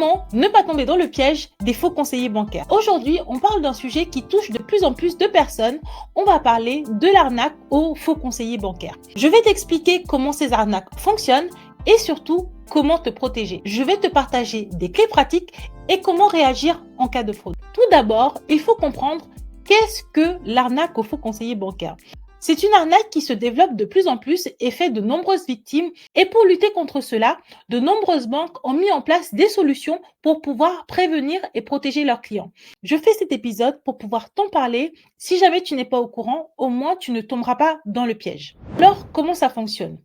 Comment ne pas tomber dans le piège des faux conseillers bancaires? Aujourd'hui, on parle d'un sujet qui touche de plus en plus de personnes. On va parler de l'arnaque aux faux conseillers bancaires. Je vais t'expliquer comment ces arnaques fonctionnent et surtout comment te protéger. Je vais te partager des clés pratiques et comment réagir en cas de fraude. Tout d'abord, il faut comprendre qu'est-ce que l'arnaque aux faux conseillers bancaires. C'est une arnaque qui se développe de plus en plus et fait de nombreuses victimes. Et pour lutter contre cela, de nombreuses banques ont mis en place des solutions pour pouvoir prévenir et protéger leurs clients. Je fais cet épisode pour pouvoir t'en parler. Si jamais tu n'es pas au courant, au moins tu ne tomberas pas dans le piège. Alors, comment ça fonctionne?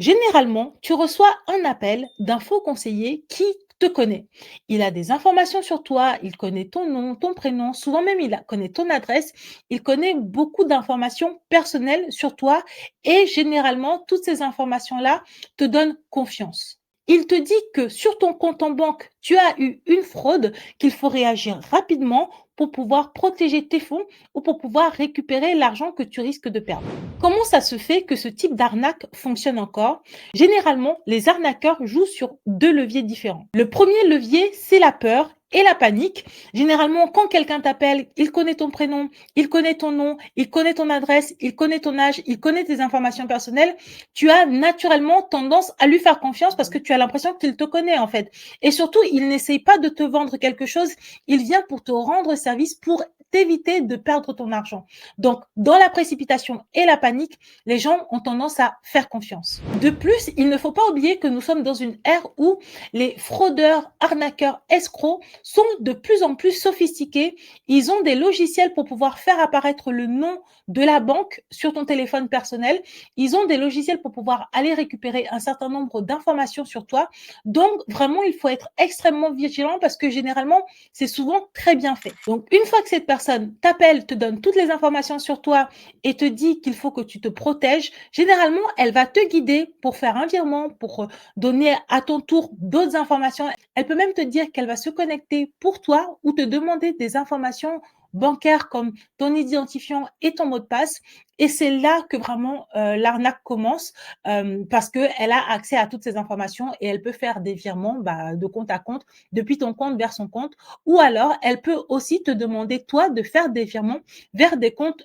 Généralement, tu reçois un appel d'un faux conseiller qui te connaît. Il a des informations sur toi, il connaît ton nom, ton prénom, souvent même connaît ton adresse, il connaît beaucoup d'informations personnelles sur toi et généralement, toutes ces informations-là te donnent confiance. Il te dit que sur ton compte en banque, tu as eu une fraude, qu'il faut réagir rapidement pour pouvoir protéger tes fonds ou pour pouvoir récupérer l'argent que tu risques de perdre. Comment ça se fait que ce type d'arnaque fonctionne encore? Généralement, les arnaqueurs jouent sur deux leviers différents. Le premier levier, c'est la peur et la panique. Généralement, quand quelqu'un t'appelle, il connaît ton prénom, il connaît ton nom, il connaît ton adresse, il connaît ton âge, il connaît tes informations personnelles. Tu as naturellement tendance à lui faire confiance parce que tu as l'impression qu'il te connaît en fait. Et surtout, il n'essaye pas de te vendre quelque chose, il vient pour te rendre service, pour t'éviter de perdre ton argent. Donc, dans la précipitation et la panique, les gens ont tendance à faire confiance. De plus, il ne faut pas oublier que nous sommes dans une ère où les fraudeurs, arnaqueurs, escrocs sont de plus en plus sophistiqués. Ils ont des logiciels pour pouvoir faire apparaître le nom de la banque sur ton téléphone personnel. Ils ont des logiciels pour pouvoir aller récupérer un certain nombre d'informations sur toi. Donc, vraiment, il faut être extrêmement vigilant parce que généralement, c'est souvent très bien fait. Donc, une fois que cette personne t'appelle, te donne toutes les informations sur toi et te dit qu'il faut que tu te protèges, généralement, elle va te guider pour faire un virement, pour donner à ton tour d'autres informations. Elle peut même te dire qu'elle va se connecter pour toi ou te demander des informations bancaires comme ton identifiant et ton mot de passe. Et c'est là que vraiment l'arnaque commence parce qu'elle a accès à toutes ces informations et elle peut faire des virements de compte à compte, depuis ton compte vers son compte. Ou alors, elle peut aussi te demander, toi, de faire des virements vers des comptes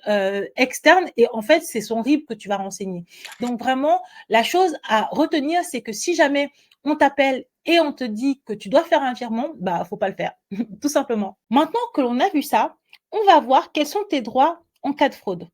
externes et en fait, c'est son RIB que tu vas renseigner. Donc vraiment, la chose à retenir, c'est que si jamais on t'appelle et on te dit que tu dois faire un virement, faut pas le faire, tout simplement. Maintenant que l'on a vu ça, on va voir quels sont tes droits en cas de fraude.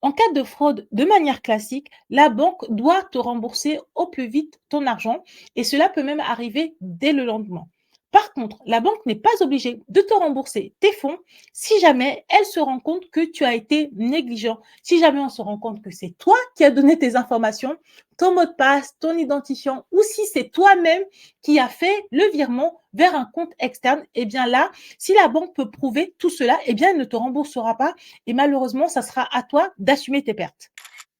En cas de fraude, de manière classique, la banque doit te rembourser au plus vite ton argent et cela peut même arriver dès le lendemain. Par contre, la banque n'est pas obligée de te rembourser tes fonds si jamais elle se rend compte que tu as été négligent. Si jamais on se rend compte que c'est toi qui as donné tes informations, ton mot de passe, ton identifiant, ou si c'est toi-même qui as fait le virement vers un compte externe, eh bien là, si la banque peut prouver tout cela, eh bien elle ne te remboursera pas et malheureusement, ça sera à toi d'assumer tes pertes.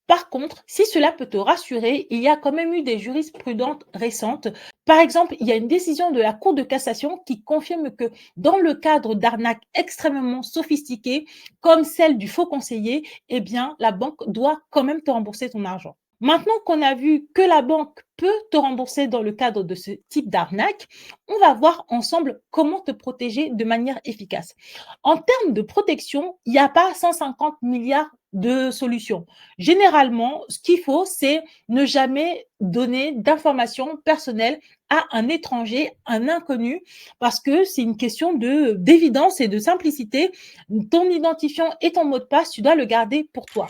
Par contre, si cela peut te rassurer, il y a quand même eu des jurisprudences récentes. Par exemple, il y a une décision de la Cour de cassation qui confirme que dans le cadre d'arnaques extrêmement sophistiquées, comme celle du faux conseiller, eh bien, la banque doit quand même te rembourser ton argent. Maintenant qu'on a vu que la banque peut te rembourser dans le cadre de ce type d'arnaque, on va voir ensemble comment te protéger de manière efficace. En termes de protection, il n'y a pas 150 milliards de solutions. Généralement, ce qu'il faut, c'est ne jamais donner d'informations personnelles à un étranger, un inconnu, parce que c'est une question d'évidence et de simplicité. Ton identifiant et ton mot de passe, tu dois le garder pour toi.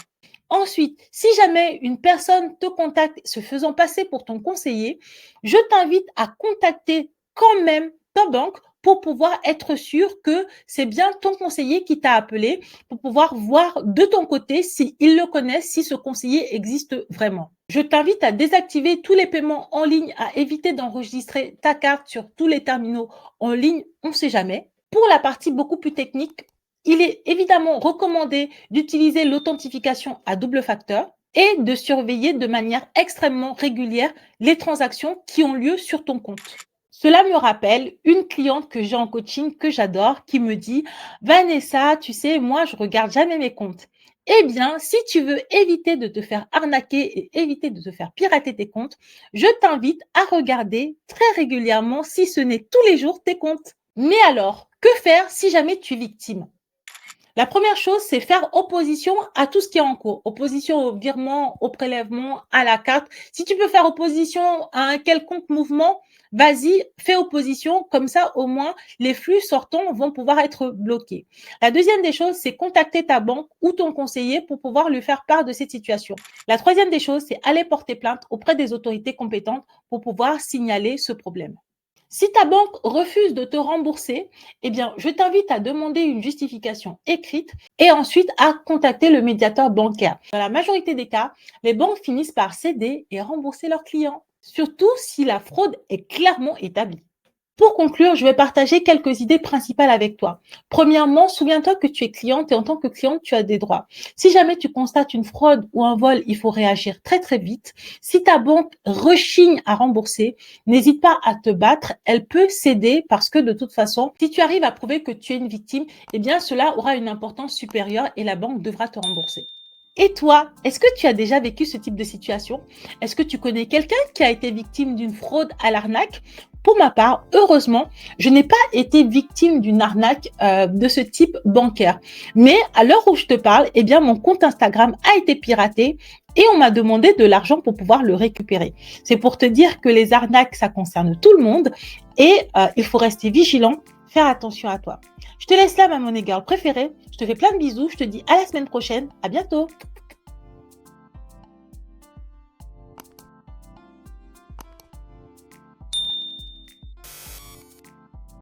Ensuite, si jamais une personne te contacte se faisant passer pour ton conseiller, je t'invite à contacter quand même ta banque pour pouvoir être sûr que c'est bien ton conseiller qui t'a appelé, pour pouvoir voir de ton côté s'il le connaît, si ce conseiller existe vraiment. Je t'invite à désactiver tous les paiements en ligne, à éviter d'enregistrer ta carte sur tous les terminaux en ligne, on ne sait jamais. Pour la partie beaucoup plus technique, il est évidemment recommandé d'utiliser l'authentification à double facteur et de surveiller de manière extrêmement régulière les transactions qui ont lieu sur ton compte. Cela me rappelle une cliente que j'ai en coaching que j'adore qui me dit « Vanessa, tu sais, moi, je regarde jamais mes comptes. » Eh bien, si tu veux éviter de te faire arnaquer et éviter de te faire pirater tes comptes, je t'invite à regarder très régulièrement, si ce n'est tous les jours, tes comptes. Mais alors, que faire si jamais tu es victime? La première chose, c'est faire opposition à tout ce qui est en cours. Opposition au virement, au prélèvement, à la carte. Si tu peux faire opposition à un quelconque mouvement, vas-y, fais opposition. Comme ça, au moins, les flux sortants vont pouvoir être bloqués. La deuxième des choses, c'est contacter ta banque ou ton conseiller pour pouvoir lui faire part de cette situation. La troisième des choses, c'est aller porter plainte auprès des autorités compétentes pour pouvoir signaler ce problème. Si ta banque refuse de te rembourser, eh bien, je t'invite à demander une justification écrite et ensuite à contacter le médiateur bancaire. Dans la majorité des cas, les banques finissent par céder et rembourser leurs clients, surtout si la fraude est clairement établie. Pour conclure, je vais partager quelques idées principales avec toi. Premièrement, souviens-toi que tu es cliente et en tant que cliente, tu as des droits. Si jamais tu constates une fraude ou un vol, il faut réagir très très vite. Si ta banque rechigne à rembourser, n'hésite pas à te battre. Elle peut céder parce que de toute façon, si tu arrives à prouver que tu es une victime, eh bien cela aura une importance supérieure et la banque devra te rembourser. Et toi, est-ce que tu as déjà vécu ce type de situation? Est-ce que tu connais quelqu'un qui a été victime d'une fraude à l'arnaque? Pour ma part, heureusement, je n'ai pas été victime d'une arnaque de ce type bancaire. Mais à l'heure où je te parle, eh bien, mon compte Instagram a été piraté et on m'a demandé de l'argent pour pouvoir le récupérer. C'est pour te dire que les arnaques, ça concerne tout le monde et il faut rester vigilant, faire attention à toi. Je te laisse là, ma money girl préférée. Je te fais plein de bisous. Je te dis à la semaine prochaine. À bientôt.